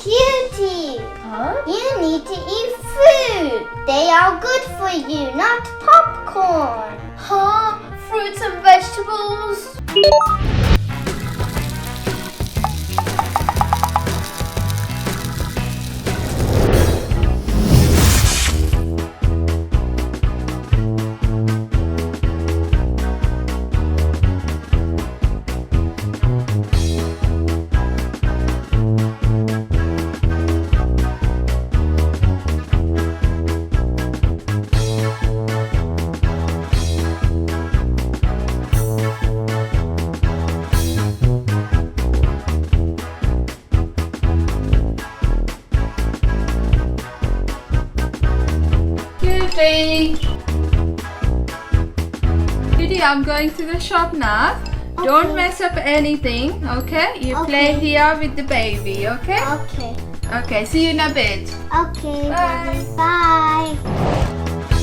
Cutie, Huh? you need to eat food. They are good for you, not popcorn. Huh? Fruits and vegetables? Cutie! Cutie, I'm going to the shop now. Okay. Don't mess up anything, okay? You play Okay. here with the baby, okay? Okay. Okay, see you in a bit. Okay, Bye. Bye.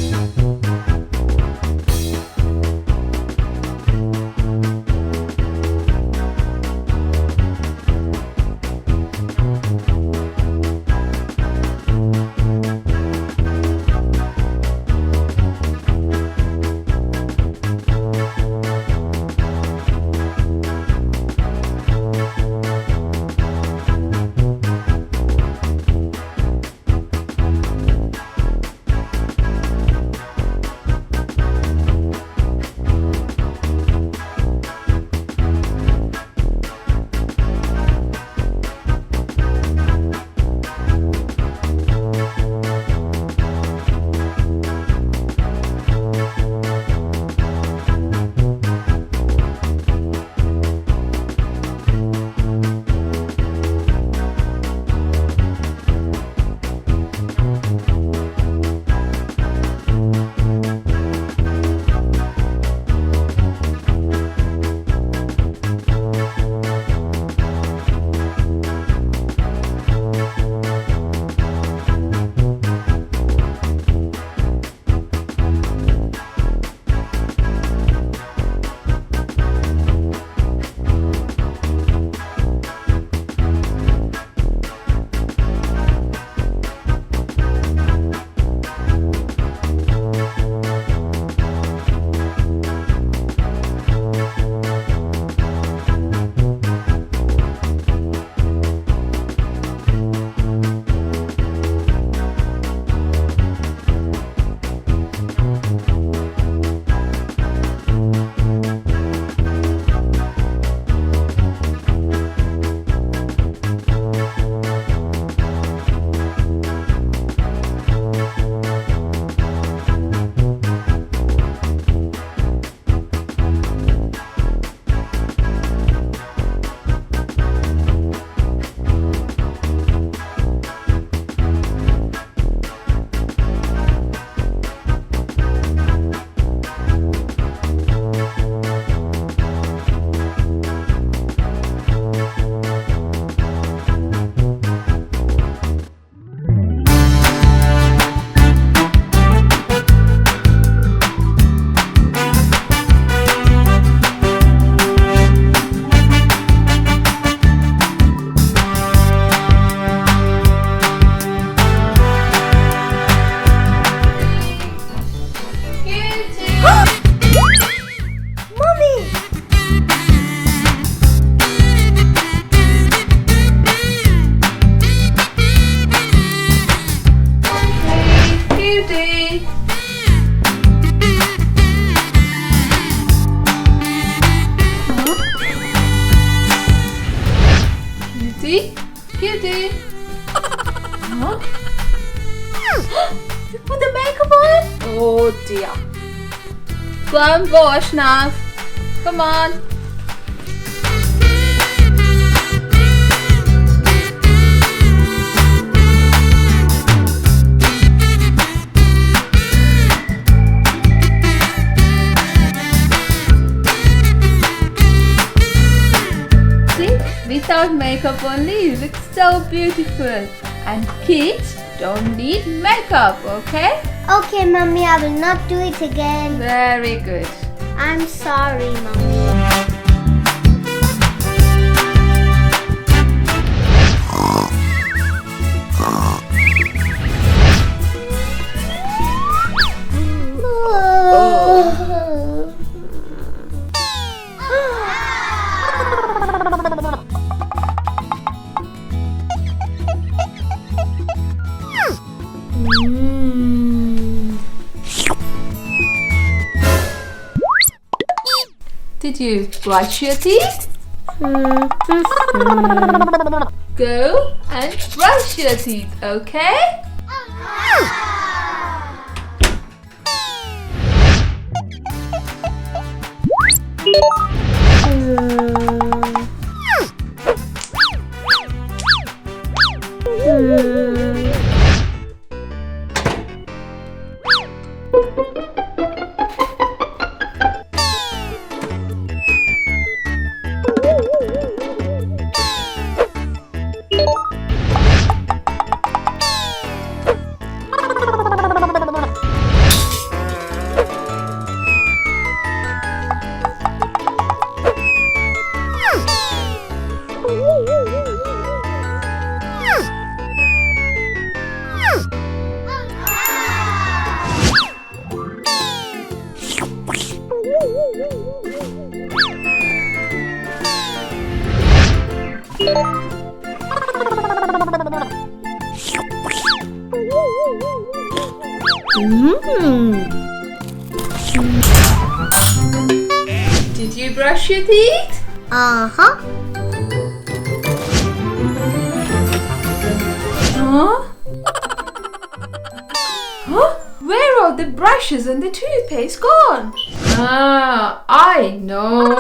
Cutie? Cutie? Huh? You put the makeup on? Oh dear. Go and wash now. Come on. Without makeup only, you look so beautiful. And kids don't need makeup, okay? Okay, Mummy, I will not do it again. Very good. I'm sorry, Mummy. you brush your teeth? Go and brush your teeth, okay? Did you brush your teeth? Uh-huh. Huh? Huh? Where are the brushes and the toothpaste gone? Ah, I know.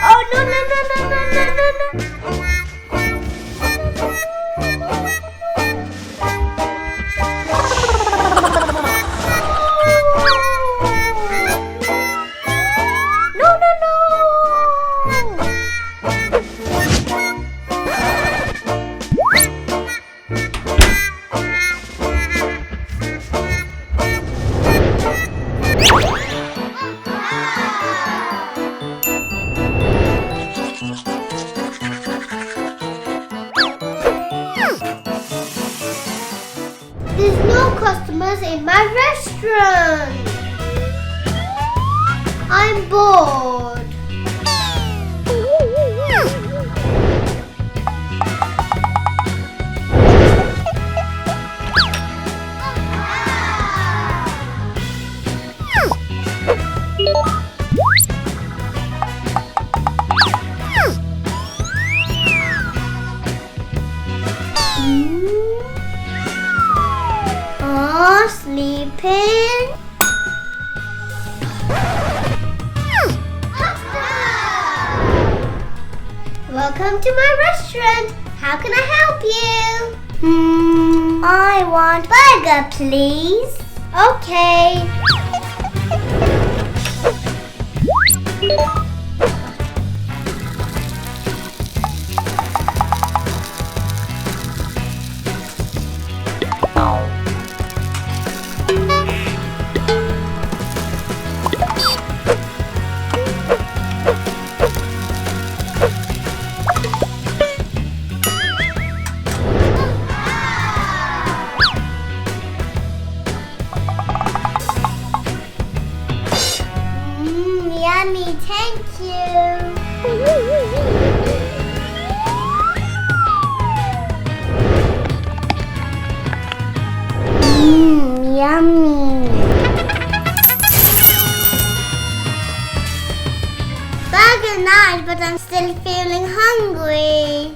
Oh no no no no no no no no. No no no. There's no customers in my restaurant. I'm bored. Oh, sleeping. Welcome to my restaurant. How can I help you? I want burger, please. Okay. Yummy, thank you. Yummy. Burger nice, but I'm still feeling hungry.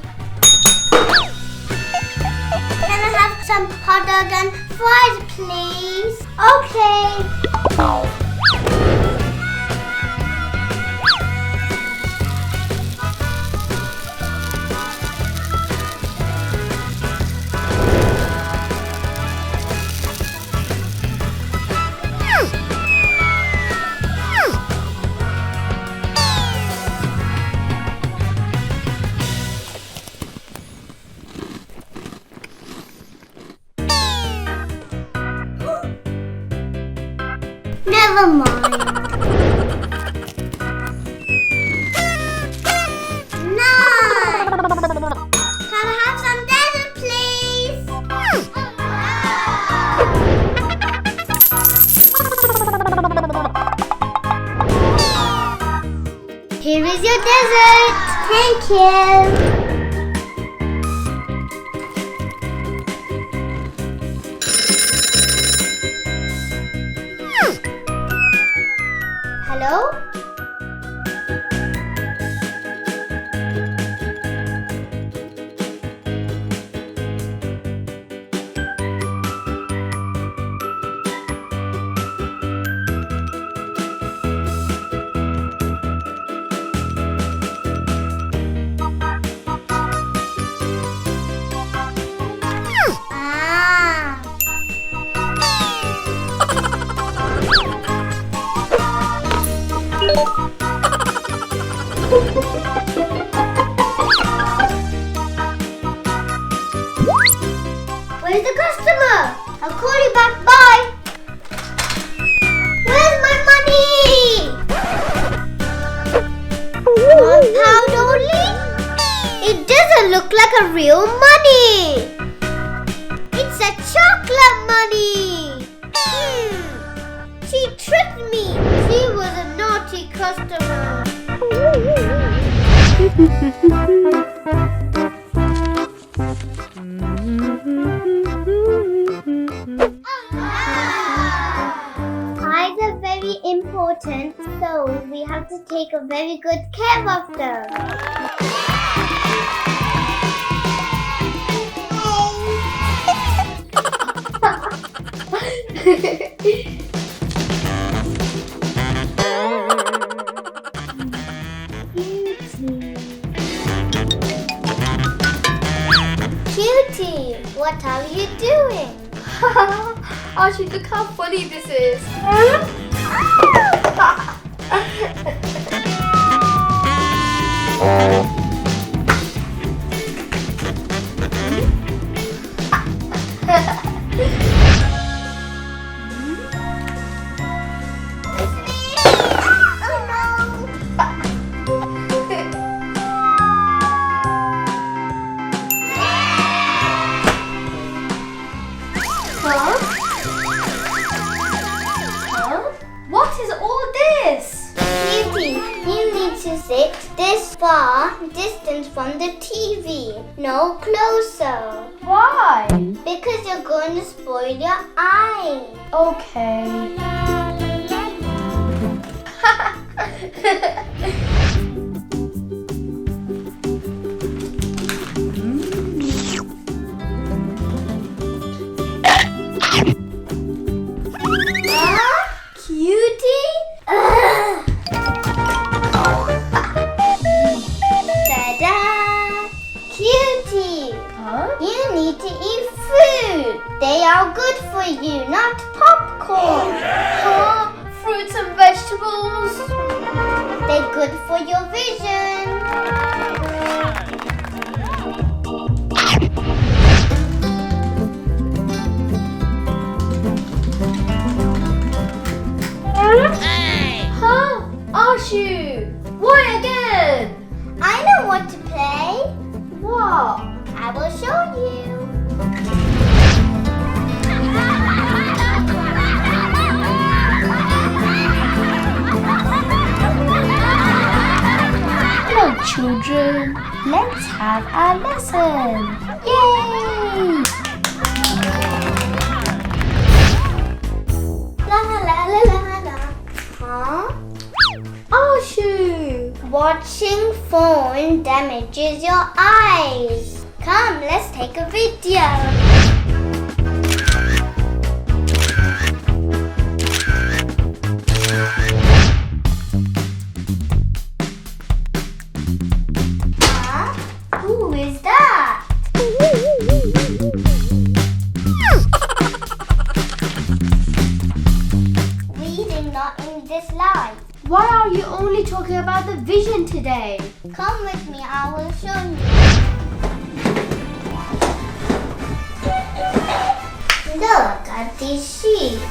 Can I have some hot dog and fries, please? Okay. Never mind. Nice. Can I have some dessert, please? dessert. Thank you. Hello? Where's the customer? I'll call you back. Bye. Where's my money? £1 only? It doesn't look like a real money. It's a chocolate money. She tricked me. She was a naughty customer. Eyes are very important, so we have to take a very good care of them. Cutie, what are you doing? Ashu, look how funny this is. What is all this? Cutie, you need to sit this far distance from the TV. No closer. Why? Because you're going to spoil your eye. Okay. Cutie? Ta-da! Cutie! Huh? You need to eat food. They are good for you, not popcorn. Huh? Fruits and vegetables? They're good for your vision. Huh? Ashu! Why again? I know what to play. What? I will show you. Hello, children. Let's have our lesson. Yay! La la la la la. Huh? Ashu! Watching phone damages your eyes. Come, let's take a video. Huh? Who is that? Reading not in this light. Why are you only talking about the vision today? Come with me, I will show you. Look at these sheets.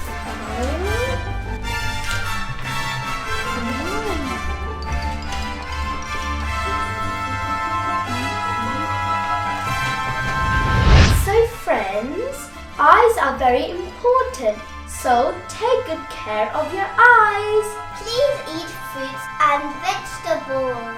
So friends, eyes are very important. So take good care of your eyes. Please eat fruits and vegetables.